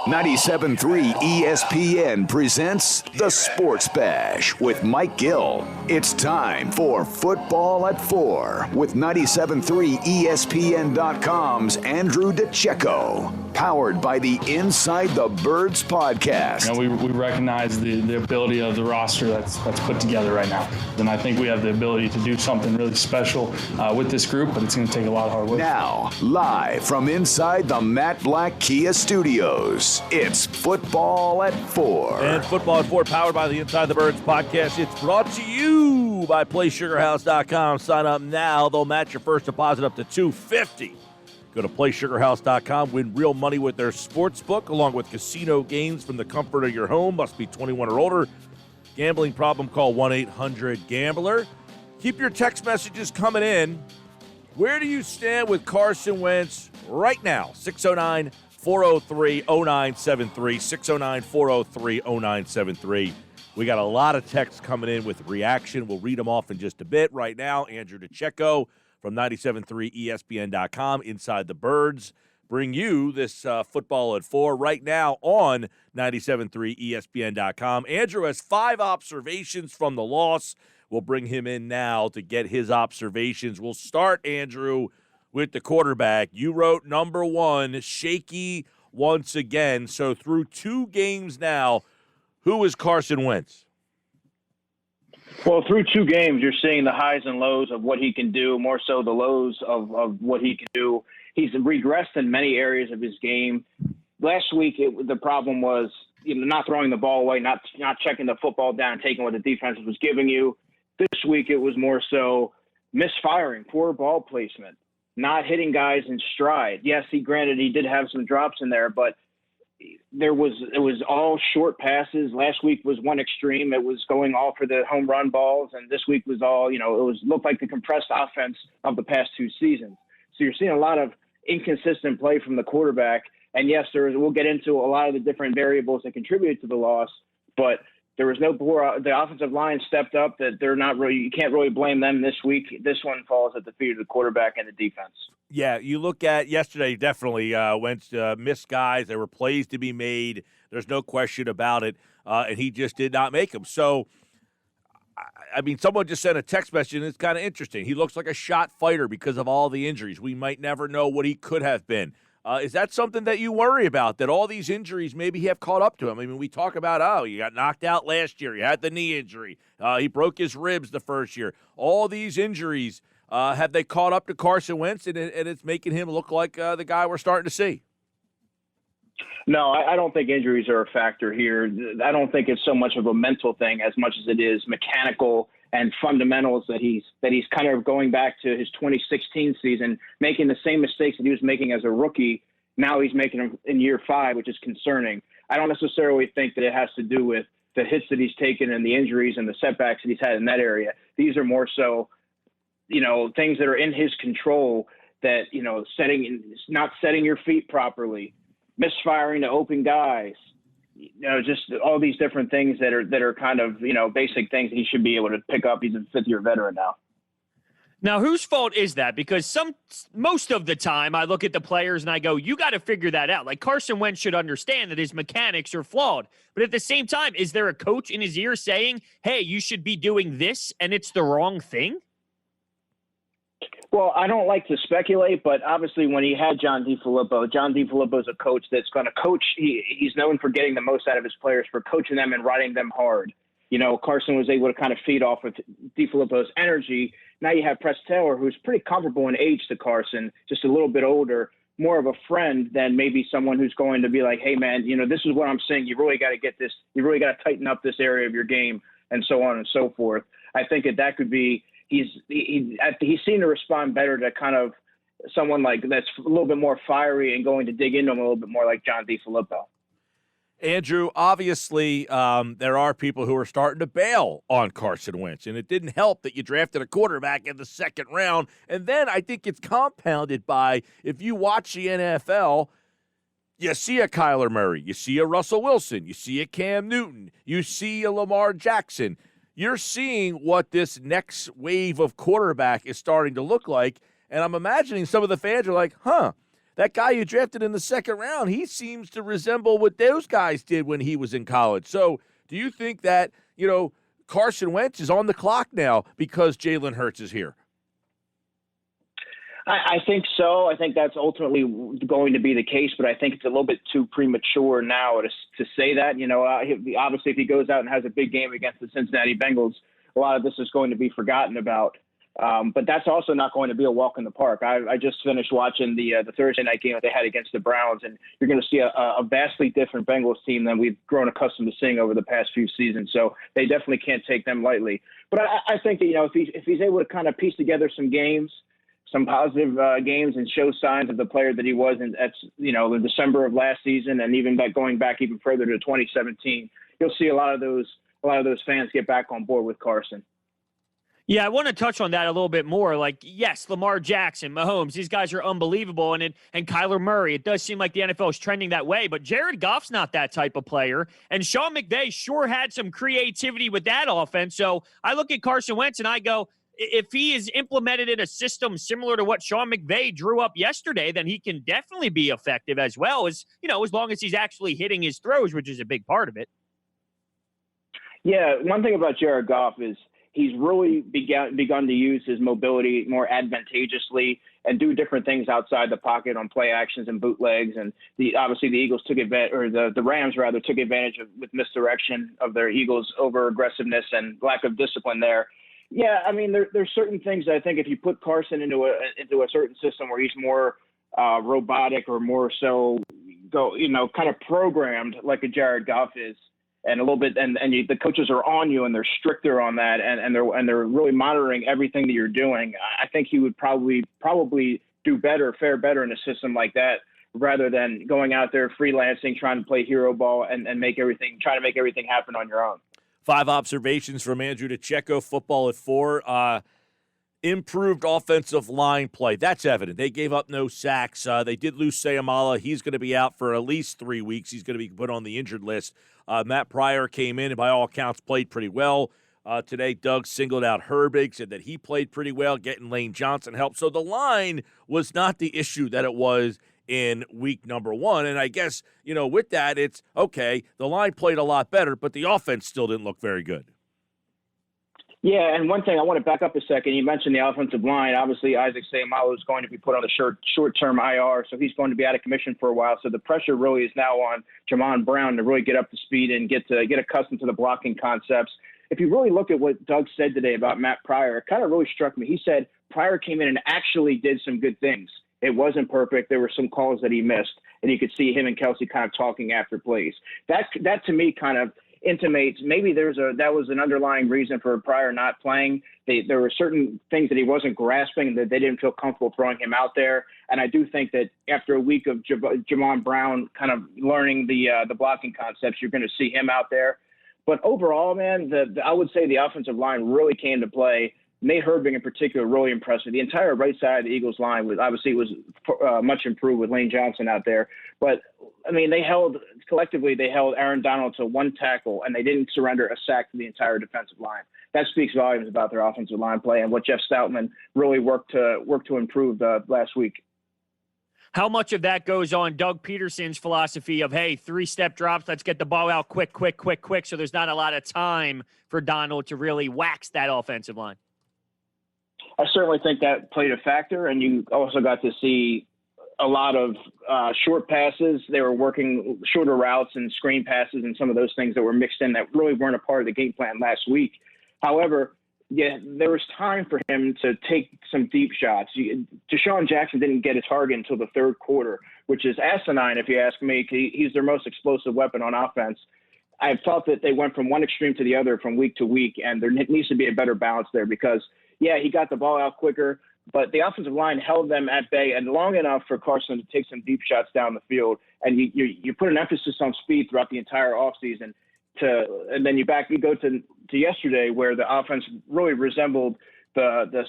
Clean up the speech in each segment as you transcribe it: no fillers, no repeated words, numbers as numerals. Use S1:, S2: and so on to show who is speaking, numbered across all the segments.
S1: 97.3 ESPN presents The Sports Bash with Mike Gill. It's time for Football at 4 with 97.3 ESPN.com's Andrew DiCecco. Powered by the Inside the Birds podcast.
S2: You know, we recognize the ability of the roster that's put together right now. And I think we have the ability to do something really special with this group, but it's going to take a lot of hard work.
S1: Now, live from inside the Matt Black Kia Studios, it's Football at 4.
S3: And Football at 4, powered by the Inside the Birds podcast. It's brought to you by PlaySugarHouse.com. Sign up now. They'll match your first deposit up to $250. Go to PlaySugarHouse.com. Win real money with their sports book, along with casino games from the comfort of your home. Must be 21 or older. Gambling problem, call 1-800-GAMBLER. Keep your text messages coming in. Where do you stand with Carson Wentz right now? 609-403-0973. 609-403-0973. We got a lot of texts coming in with reaction. We'll read them off in just a bit. Right now, Andrew DiCecco from 97.3 ESPN.com, Inside the Birds, bring you this Football at 4 right now on 97.3 ESPN.com. Andrew has 5 observations from the loss. We'll bring him in now to get his observations. We'll start, Andrew, with the quarterback. You wrote number 1, shaky once again. So through 2 games now, who is Carson Wentz?
S4: Well, through 2 games, you're seeing the highs and lows of what he can do, more so the lows of what he can do. He's regressed in many areas of his game. Last week, the problem was not throwing the ball away, not checking the football down, taking what the defense was giving you. This week, it was more so misfiring, poor ball placement, not hitting guys in stride. Yes, he did have some drops in there, but it was all short passes. Last week was one extreme. It was going all for the home run balls. And this week was all, looked like the compressed offense of the past 2 seasons. So you're seeing a lot of inconsistent play from the quarterback. And yes, we'll get into a lot of the different variables that contributed to the loss, but there was the offensive line stepped up that you can't really blame them this week. This one falls at the feet of the quarterback and the defense.
S3: Yeah, you look at yesterday, definitely Wentz missed guys. There were plays to be made. There's no question about it, and he just did not make them. So, I mean, someone just sent a text message, and it's kind of interesting. He looks like a shot fighter because of all the injuries. We might never know what he could have been. Is that something that you worry about, that all these injuries maybe have caught up to him? I mean, we talk about, you got knocked out last year. You had the knee injury. He broke his ribs the first year. All these injuries, have they caught up to Carson Wentz, and it's making him look like the guy we're starting to see?
S4: No, I don't think injuries are a factor here. I don't think it's so much of a mental thing as much as it is mechanical and fundamentals that he's kind of going back to his 2016 season, making the same mistakes that he was making as a rookie. Now he's making them in year 5, which is concerning. I don't necessarily think that it has to do with the hits that he's taken and the injuries and the setbacks that he's had in that area. These are more so, things that are in his control that, not setting your feet properly, misfiring to open guys, just all these different things that are kind of, basic things that he should be able to pick up. He's a 5th-year veteran now.
S5: Now, whose fault is that? Because most of the time I look at the players and I go, you got to figure that out. Like Carson Wentz should understand that his mechanics are flawed. But at the same time, is there a coach in his ear saying, hey, you should be doing this and it's the wrong thing?
S4: Well, I don't like to speculate, but obviously when he had John DeFilippo is a coach that's going to coach. He's known for getting the most out of his players, for coaching them and riding them hard. Carson was able to kind of feed off with DeFilippo's energy. Now you have Press Taylor, who's pretty comparable in age to Carson, just a little bit older, more of a friend than maybe someone who's going to be like, hey, man, this is what I'm saying. You really got to get this. You really got to tighten up this area of your game, and so on and so forth. I think that could be – He's seemed to respond better to kind of someone like that's a little bit more fiery and going to dig into him a little bit more, like John DeFilippo.
S3: Andrew, obviously there are people who are starting to bail on Carson Wentz, and it didn't help that you drafted a quarterback in the 2nd round. And then I think it's compounded by, if you watch the NFL, you see a Kyler Murray, you see a Russell Wilson, you see a Cam Newton, you see a Lamar Jackson. You're seeing what this next wave of quarterback is starting to look like, and I'm imagining some of the fans are like, that guy you drafted in the second round, he seems to resemble what those guys did when he was in college. So do you think that, Carson Wentz is on the clock now because Jalen Hurts is here?
S4: I think so. I think that's ultimately going to be the case, but I think it's a little bit too premature now to say that. Obviously, if he goes out and has a big game against the Cincinnati Bengals, a lot of this is going to be forgotten about. But that's also not going to be a walk in the park. I just finished watching the Thursday night game that they had against the Browns, and you're going to see a vastly different Bengals team than we've grown accustomed to seeing over the past few seasons. So they definitely can't take them lightly. But I think that, if he's able to kind of piece together some games, some positive games, and show signs of the player that he was in December of last season, and even going back even further to 2017, you'll see a lot of those fans get back on board with Carson.
S5: Yeah, I want to touch on that a little bit more. Like, yes, Lamar Jackson, Mahomes, these guys are unbelievable. And Kyler Murray, it does seem like the NFL is trending that way. But Jared Goff's not that type of player. And Sean McVay sure had some creativity with that offense. So I look at Carson Wentz and I go, if he is implemented in a system similar to what Sean McVay drew up yesterday, then he can definitely be effective as well as, as long as he's actually hitting his throws, which is a big part of it.
S4: Yeah, one thing about Jared Goff is he's really begun to use his mobility more advantageously and do different things outside the pocket on play actions and bootlegs. And obviously the Eagles took advantage, or the Rams rather took advantage of with misdirection of their Eagles' over aggressiveness and lack of discipline there. Yeah, I mean there's certain things that I think if you put Carson into a certain system where he's more robotic or more so kind of programmed like a Jared Goff is, and a little bit, the coaches are on you and they're stricter on that, and they're really monitoring everything that you're doing. I think he would probably fare better in a system like that, rather than going out there freelancing, trying to play hero ball and trying to make everything happen on your own.
S3: 5 observations from Andrew DiCecco, football at 4. Improved offensive line play. That's evident. They gave up no sacks. They did lose Sayamala. He's going to be out for at least 3 weeks. He's going to be put on the injured list. Matt Pryor came in and by all accounts played pretty well. Today, Doug singled out Herbig, said that he played pretty well, getting Lane Johnson help. So the line was not the issue that it was in week number 1. And I guess, with that, it's okay. The line played a lot better, but the offense still didn't look very good.
S4: Yeah, and one thing I want to back up a second. You mentioned the offensive line. Obviously, Isaac Seumalo is going to be put on the short-term IR, so he's going to be out of commission for a while. So the pressure really is now on Jamon Brown to really get up to speed and get accustomed to the blocking concepts. If you really look at what Doug said today about Matt Pryor, it kind of really struck me. He said Pryor came in and actually did some good things. It wasn't perfect. There were some calls that he missed, and you could see him and Kelsey kind of talking after plays. That to me kind of intimates maybe that was an underlying reason for Pryor not playing. There were certain things that he wasn't grasping, that they didn't feel comfortable throwing him out there. And I do think that after a week of Jamon Brown kind of learning the blocking concepts, you're going to see him out there. But overall, man, I would say the offensive line really came to play. Nate Herbig in particular really impressed me. The entire right side of the Eagles line was much improved with Lane Johnson out there. But I mean, they held Aaron Donald to 1 tackle, and they didn't surrender a sack to the entire defensive line. That speaks volumes about their offensive line play and what Jeff Stoutman really worked to improve last week.
S5: How much of that goes on Doug Peterson's philosophy of, hey, 3-step drops, let's get the ball out quick, so there's not a lot of time for Donald to really wax that offensive line?
S4: I certainly think that played a factor, and you also got to see a lot of short passes. They were working shorter routes and screen passes and some of those things that were mixed in that really weren't a part of the game plan last week. However, yeah, there was time for him to take some deep shots. Deshaun Jackson didn't get a target until the third quarter, which is asinine if you ask me. He's their most explosive weapon on offense. I felt that they went from one extreme to the other from week to week, and there needs to be a better balance there because, yeah, he got the ball out quicker, but the offensive line held them at bay and long enough for Carson to take some deep shots down the field. And you put an emphasis on speed throughout the entire offseason. And then you go to yesterday where the offense really resembled the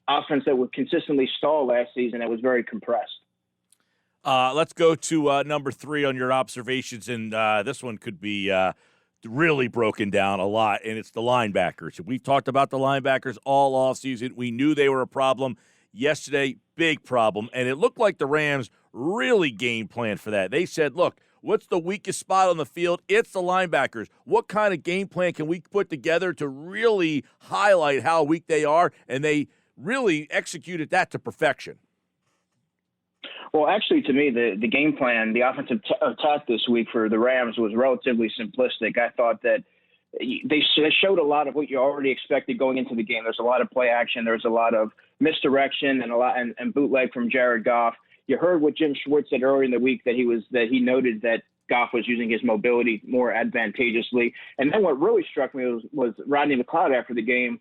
S4: offense that would consistently stall last season. It was very compressed.
S3: Let's go to number 3 on your observations, and this one could be really broken down a lot, and it's the linebackers. We've talked about the linebackers all offseason. We knew they were a problem. Yesterday, big problem. And it looked like the Rams really game planned for that. They said, look, what's the weakest spot on the field? It's the linebackers. What kind of game plan can we put together to really highlight how weak they are? And they really executed that to perfection.
S4: Well, actually, to me, the game plan, the offensive attack this week for the Rams was relatively simplistic. I thought that they showed a lot of what you already expected going into the game. There's a lot of play action. There's a lot of misdirection and bootleg from Jared Goff. You heard what Jim Schwartz said earlier in the week that he noted that Goff was using his mobility more advantageously. And then what really struck me was Rodney McLeod after the game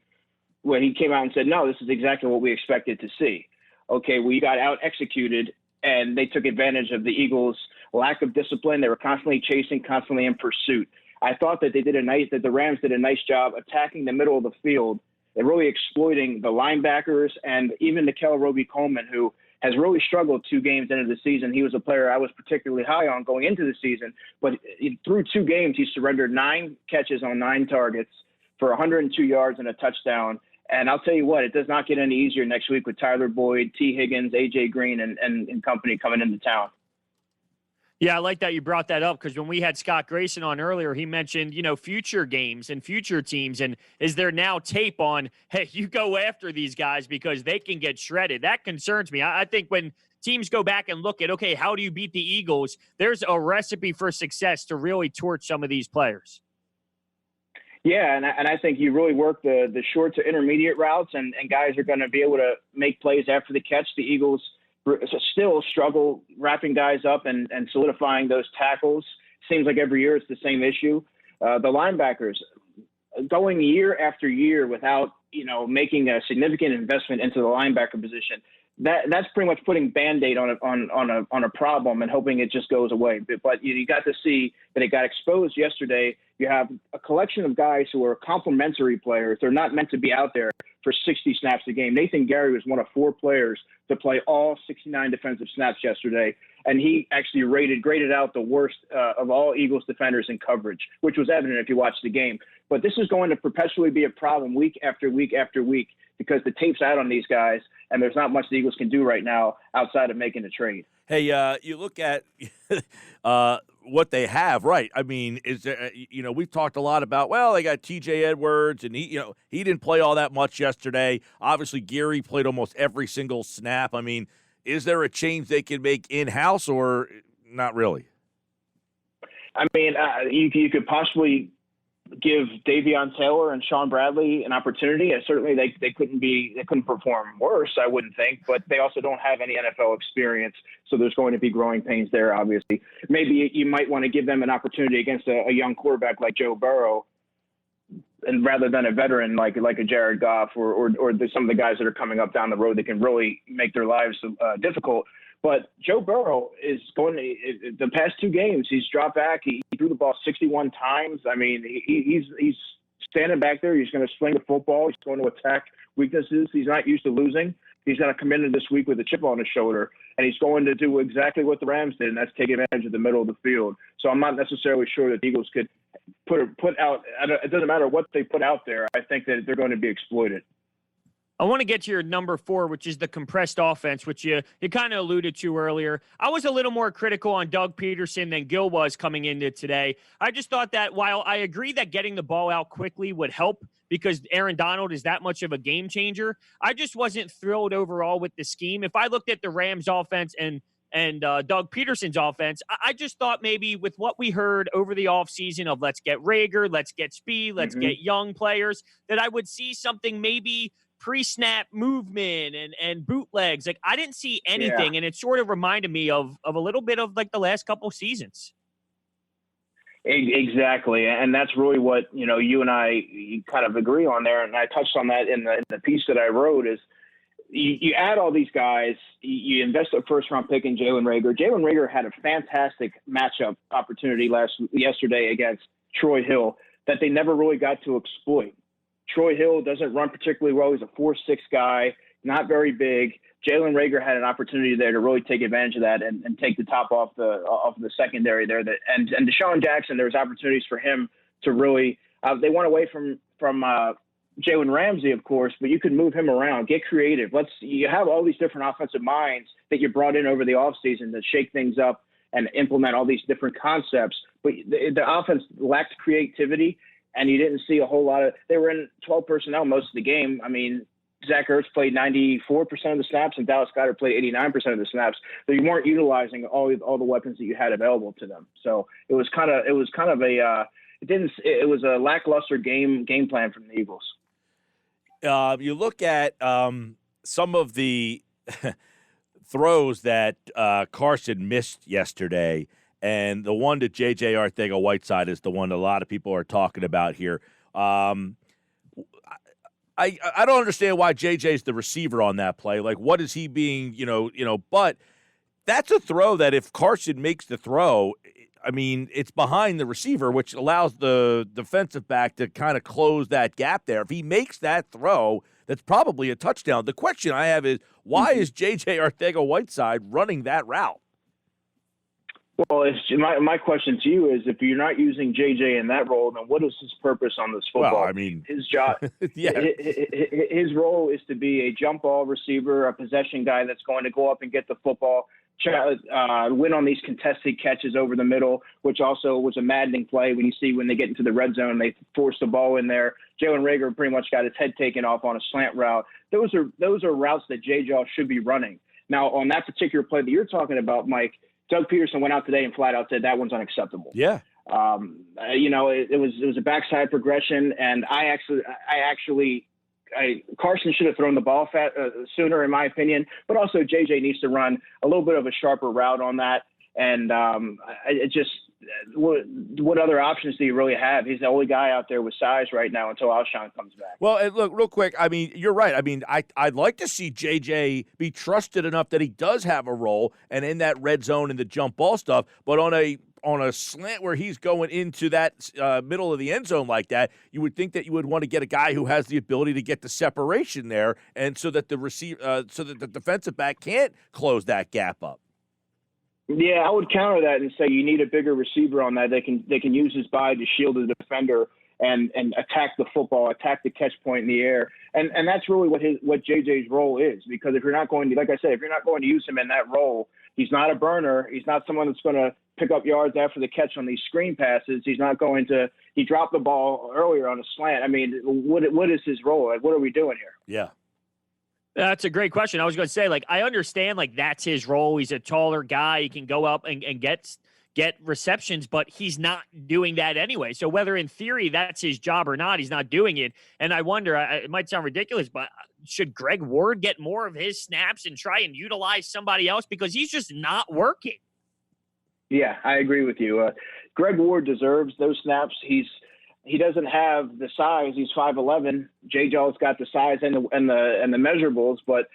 S4: when he came out and said, no, this is exactly what we expected to see. Okay, we got out executed, and they took advantage of the Eagles' lack of discipline. They were constantly chasing, constantly in pursuit. I thought that the Rams did a nice job attacking the middle of the field and really exploiting the linebackers and even Nickell Roby-Coleman, who has really struggled 2 games into the season. He was a player I was particularly high on going into the season, but through 2 games, he surrendered 9 catches on 9 targets for 102 yards and a touchdown. And I'll tell you what, it does not get any easier next week with Tyler Boyd, T. Higgins, A.J. Green, and company coming into town.
S5: Yeah, I like that you brought that up because when we had Scott Grayson on earlier, he mentioned, future games and future teams. And is there now tape on, hey, you go after these guys because they can get shredded? That concerns me. I think when teams go back and look at, okay, how do you beat the Eagles? There's a recipe for success to really torch some of these players.
S4: Yeah, and I think you really work the short to intermediate routes, and guys are going to be able to make plays after the catch. The Eagles still struggle wrapping guys up and solidifying those tackles. Seems like every year it's the same issue. The linebackers going year after year without making a significant investment into the linebacker position. That's pretty much putting Band-Aid on a problem and hoping it just goes away. But you got to see that it got exposed yesterday. You have a collection of guys who are complementary players. They're not meant to be out there for 60 snaps a game. Nathan Gary was one of 4 players to play all 69 defensive snaps yesterday, and he actually graded out the worst of all Eagles defenders in coverage, which was evident if you watched the game. But this is going to perpetually be a problem week after week after week because the tape's out on these guys, and there's not much the Eagles can do right now outside of making a trade.
S3: Hey, you look at what they have, right? I mean, is there, we've talked a lot about, well, they got T.J. Edwards, and he didn't play all that much yesterday. Obviously, Gary played almost every single snap. I mean, is there a change they can make in-house or not really?
S4: I mean, you could possibly give Davion Taylor and Sean Bradley an opportunity. And certainly they couldn't perform worse, I wouldn't think, but they also don't have any NFL experience. So there's going to be growing pains there, obviously. Maybe you might want to give them an opportunity against a young quarterback like Joe Burrow, and rather than a veteran like a Jared Goff or some of the guys that are coming up down the road that can really make their lives difficult. But Joe Burrow is going to the past 2 games. He's dropped back. He threw the ball 61 times. I mean, he's standing back there. He's going to sling the football. He's going to attack weaknesses. He's not used to losing. He's going to come into this week with a chip on his shoulder, and he's going to do exactly what the Rams did, and that's take advantage of the middle of the field. So I'm not necessarily sure that the Eagles could put out. It doesn't matter what they put out there. I think that they're going to be exploited.
S5: I want to get to your number 4, which is the compressed offense, which you kind of alluded to earlier. I was a little more critical on Doug Peterson than Gil was coming into today. I just thought that while I agree that getting the ball out quickly would help because Aaron Donald is that much of a game changer, I just wasn't thrilled overall with the scheme. If I looked at the Rams offense and Doug Peterson's offense, I just thought maybe with what we heard over the offseason of let's get Rager, let's get speed, let's get young players, that I would see something maybe pre-snap movement and bootlegs. Like I didn't see anything, and it sort of reminded me of a little bit of like the last couple seasons.
S4: Exactly, and that's really what you and I kind of agree on there, and I touched on that in the piece that I wrote. Is you add all these guys, you invest a first-round pick in Jalen Rager. Jalen Rager had a fantastic matchup opportunity yesterday against Troy Hill that they never really got to exploit. Troy Hill doesn't run particularly well. He's a 4'6" guy, not very big. Jalen Rager had an opportunity there to really take advantage of that and take the top off the secondary there. And Deshaun Jackson, there was opportunities for him to really. They went away from Jalen Ramsey, of course, but you can move him around, get creative. You have all these different offensive minds that you brought in over the offseason to shake things up and implement all these different concepts. But the offense lacked creativity, and you didn't see a whole lot of – they were in 12 personnel most of the game. I mean, Zach Ertz played 94% of the snaps, and Dallas Goedert played 89% of the snaps. So you weren't utilizing all the weapons that you had available to them. So it was kind of a lackluster game plan from the Eagles.
S3: You look at some of the throws that Carson missed yesterday, and the one to JuJu Whiteside is the one a lot of people are talking about here. I don't understand why JJ's the receiver on that play. Like, what is he being, but that's a throw that if Carson makes the throw, I mean, it's behind the receiver, which allows the defensive back to kind of close that gap there. If he makes that throw, that's probably a touchdown. The question I have is, why is JuJu Whiteside running that route?
S4: Well, my question to you is, if you're not using JJ in that role, then what is his purpose on this football?
S3: Well, I mean,
S4: his job, his role is to be a jump ball receiver, a possession guy that's going to go up and get the football, win on these contested catches over the middle, which also was a maddening play when they get into the red zone, they force the ball in there. Jalen Reagor pretty much got his head taken off on a slant route. Those are routes that JJ should be running. Now, on that particular play that you're talking about, Mike, Doug Peterson went out today and flat out said that one's unacceptable.
S3: Yeah.
S4: It was a backside progression, and Carson should have thrown the ball sooner, in my opinion. But also JJ needs to run a little bit of a sharper route on that. And what other options do you really have? He's the only guy out there with size right now until Alshon comes back.
S3: Well, and look, real quick, I mean, you're right. I mean, I'd like to see JJ be trusted enough that he does have a role and in that red zone and the jump ball stuff, but on a slant where he's going into that middle of the end zone like that, you would think that you would want to get a guy who has the ability to get the separation there, and so that the defensive back can't close that gap up.
S4: Yeah, I would counter that and say you need a bigger receiver on that. They can use his body to shield the defender and attack the football, attack the catch point in the air. And that's really what JJ's role is, because if you're not going to, like I said, if you're not going to use him in that role, he's not a burner. He's not someone that's going to pick up yards after the catch on these screen passes. He dropped the ball earlier on a slant. I mean, what is his role? Like, what are we doing here?
S3: Yeah.
S5: That's a great question. I was going to say, I understand, that's his role. He's a taller guy. He can go up and get receptions, but he's not doing that anyway. So whether in theory that's his job or not, he's not doing it. And I wonder, it might sound ridiculous, but should Greg Ward get more of his snaps and try and utilize somebody else? Because he's just not working.
S4: Yeah, I agree with you. Greg Ward deserves those snaps. He doesn't have the size. He's 5'11". JJ's got the size and the measurables, but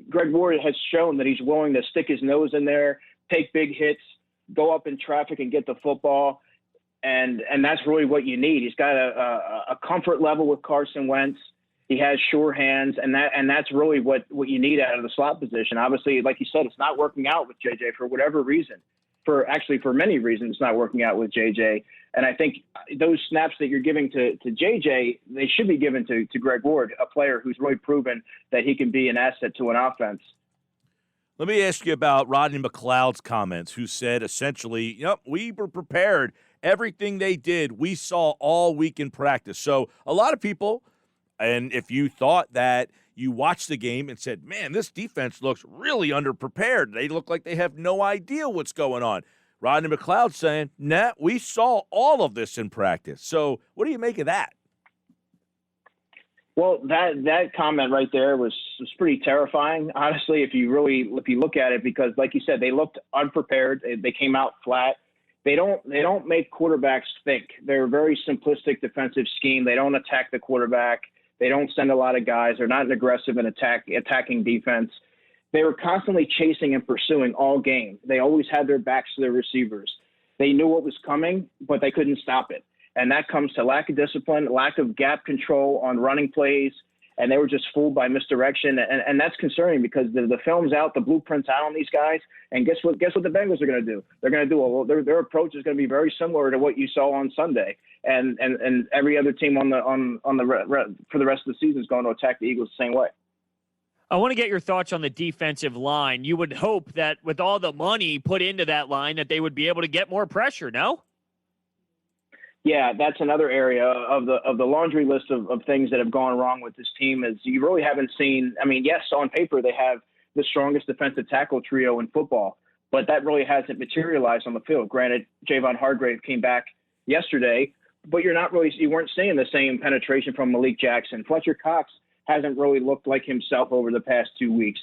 S4: Greg Ward has shown that he's willing to stick his nose in there, take big hits, go up in traffic and get the football, and that's really what you need. He's got a comfort level with Carson Wentz. He has sure hands, and that's really what you need out of the slot position. Obviously, like you said, it's not working out with JJ for whatever reason. For many reasons, it's not working out with JJ. And I think those snaps that you're giving to JJ, they should be given to Greg Ward, a player who's really proven that he can be an asset to an offense.
S3: Let me ask you about Rodney McLeod's comments, who said essentially, we were prepared. Everything they did, we saw all week in practice. So a lot of people, and if you thought that you watched the game and said, man, this defense looks really underprepared. They look like they have no idea what's going on. Rodney McLeod saying, nah, we saw all of this in practice. So what do you make of that?
S4: Well, that comment right there was pretty terrifying, honestly, if you look at it, because like you said, they looked unprepared. They came out flat. They don't make quarterbacks think. They're a very simplistic defensive scheme. They don't attack the quarterback. They don't send a lot of guys. They're not an aggressive and attacking defense. They were constantly chasing and pursuing all game. They always had their backs to their receivers. They knew what was coming, but they couldn't stop it. And that comes to lack of discipline, lack of gap control on running plays, and they were just fooled by misdirection. And that's concerning because the film's out, the blueprint's out on these guys. And guess what the Bengals are going to do? They're going to do their approach is going to be very similar to what you saw on Sunday. And every other team for the rest of the season is going to attack the Eagles the same way.
S5: I want to get your thoughts on the defensive line. You would hope that with all the money put into that line that they would be able to get more pressure, no?
S4: Yeah, that's another area of the laundry list of things that have gone wrong with this team is you really haven't seen. I mean, yes, on paper they have the strongest defensive tackle trio in football, but that really hasn't materialized on the field. Granted, Javon Hargrave came back yesterday, but you weren't seeing the same penetration from Malik Jackson. Fletcher Cox hasn't really looked like himself over the past 2 weeks.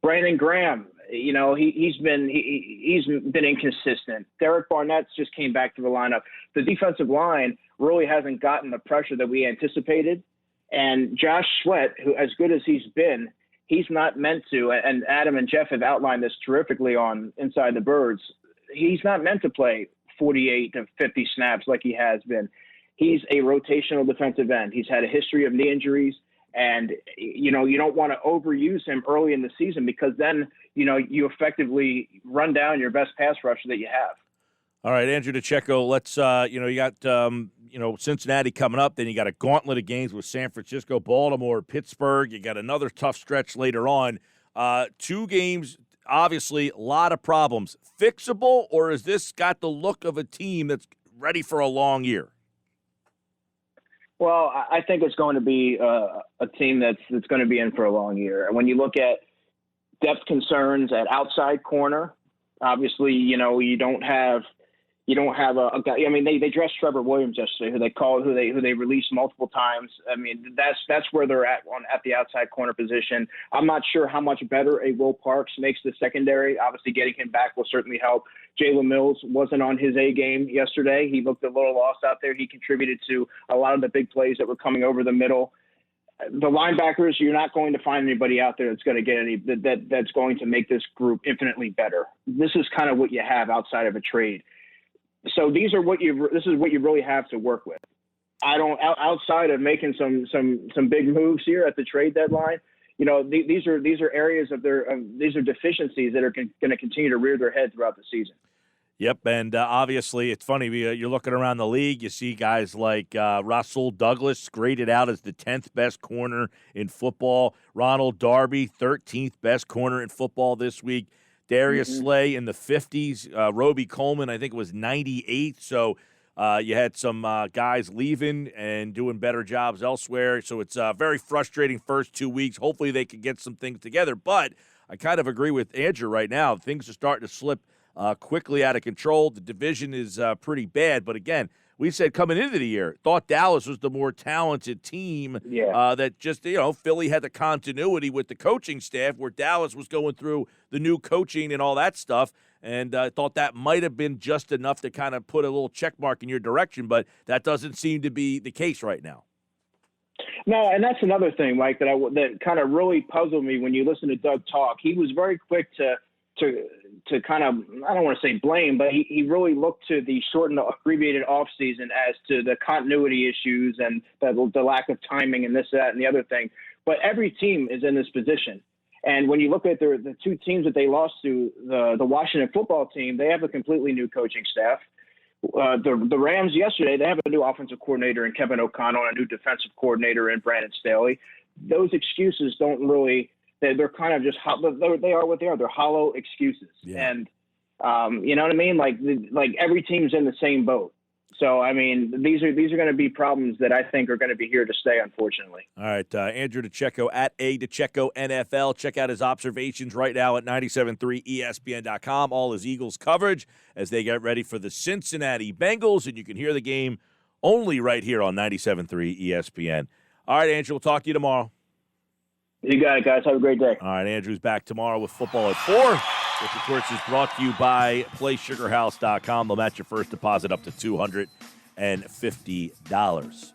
S4: Brandon Graham, he's been inconsistent. Derek Barnett's just came back to the lineup. The defensive line really hasn't gotten the pressure that we anticipated. And Josh Sweat, who as good as he's been, he's not meant to, and Adam and Jeff have outlined this terrifically on Inside the Birds, he's not meant to play 48 to 50 snaps like he has been. He's a rotational defensive end. He's had a history of knee injuries. And, you don't want to overuse him early in the season because then, you effectively run down your best pass rusher that you have.
S3: All right, Andrew DiCecco, let's, you got, Cincinnati coming up. Then you got a gauntlet of games with San Francisco, Baltimore, Pittsburgh. You got another tough stretch later on. 2 games, obviously, a lot of problems. Fixable, or has this got the look of a team that's ready for a long year?
S4: Well, I think it's going to be a team that's going to be in for a long year. And when you look at depth concerns at outside corner, obviously, you don't have a guy. I mean, they dressed Trevor Williams yesterday, who they released multiple times. I mean, that's where they're at the outside corner position. I'm not sure how much better a Will Parks makes the secondary. Obviously, getting him back will certainly help. Jalen Mills wasn't on his A game yesterday. He looked a little lost out there. He contributed to a lot of the big plays that were coming over the middle. The linebackers, you're not going to find anybody out there that's going to get that's going to make this group infinitely better. This is kind of what you have outside of a trade. So this is what you really have to work with. Outside of making some big moves here at the trade deadline, these are areas these are deficiencies that are going to continue to rear their head throughout the season.
S3: Yep, and obviously it's funny. You're looking around the league, you see guys like Rasul Douglas graded out as the 10th best corner in football. Ronald Darby, 13th best corner in football this week. Darius Slay in the 50s. Roby Coleman, I think it was 98. So you had some guys leaving and doing better jobs elsewhere. So it's a very frustrating first 2 weeks. Hopefully they can get some things together. But I kind of agree with Andrew right now. Things are starting to slip quickly out of control. The division is pretty bad. But, again, we said coming into the year, thought Dallas was the more talented team. That just, Philly had the continuity with the coaching staff where Dallas was going through the new coaching and all that stuff. And I thought that might have been just enough to kind of put a little check mark in your direction. But that doesn't seem to be the case right now.
S4: No, and that's another thing, Mike, that kind of really puzzled me when you listen to Doug talk. He was very quick to kind of, I don't want to say blame, but he really looked to the shortened, abbreviated offseason as to the continuity issues and the lack of timing and this, that, and the other thing. But every team is in this position. And when you look at the 2 teams that they lost to, the Washington football team, they have a completely new coaching staff. The Rams yesterday, they have a new offensive coordinator in Kevin O'Connell and a new defensive coordinator in Brandon Staley. Those excuses don't really – they're kind of just they are what they are. They're hollow excuses. Yeah. And you know what I mean? Like every team's in the same boat. So, I mean, these are going to be problems that I think are going to be here to stay, unfortunately.
S3: All right, Andrew DiCecco at DiCecco NFL. Check out his observations right now at 97.3 ESPN.com. All his Eagles coverage as they get ready for the Cincinnati Bengals, and you can hear the game only right here on 97.3 ESPN. All right, Andrew, we'll talk to you tomorrow.
S4: You got it, guys. Have a great day.
S3: All right, Andrew's back tomorrow with Football at 4, which, of course, is brought to you by PlaySugarHouse.com. They'll match your first deposit up to $250.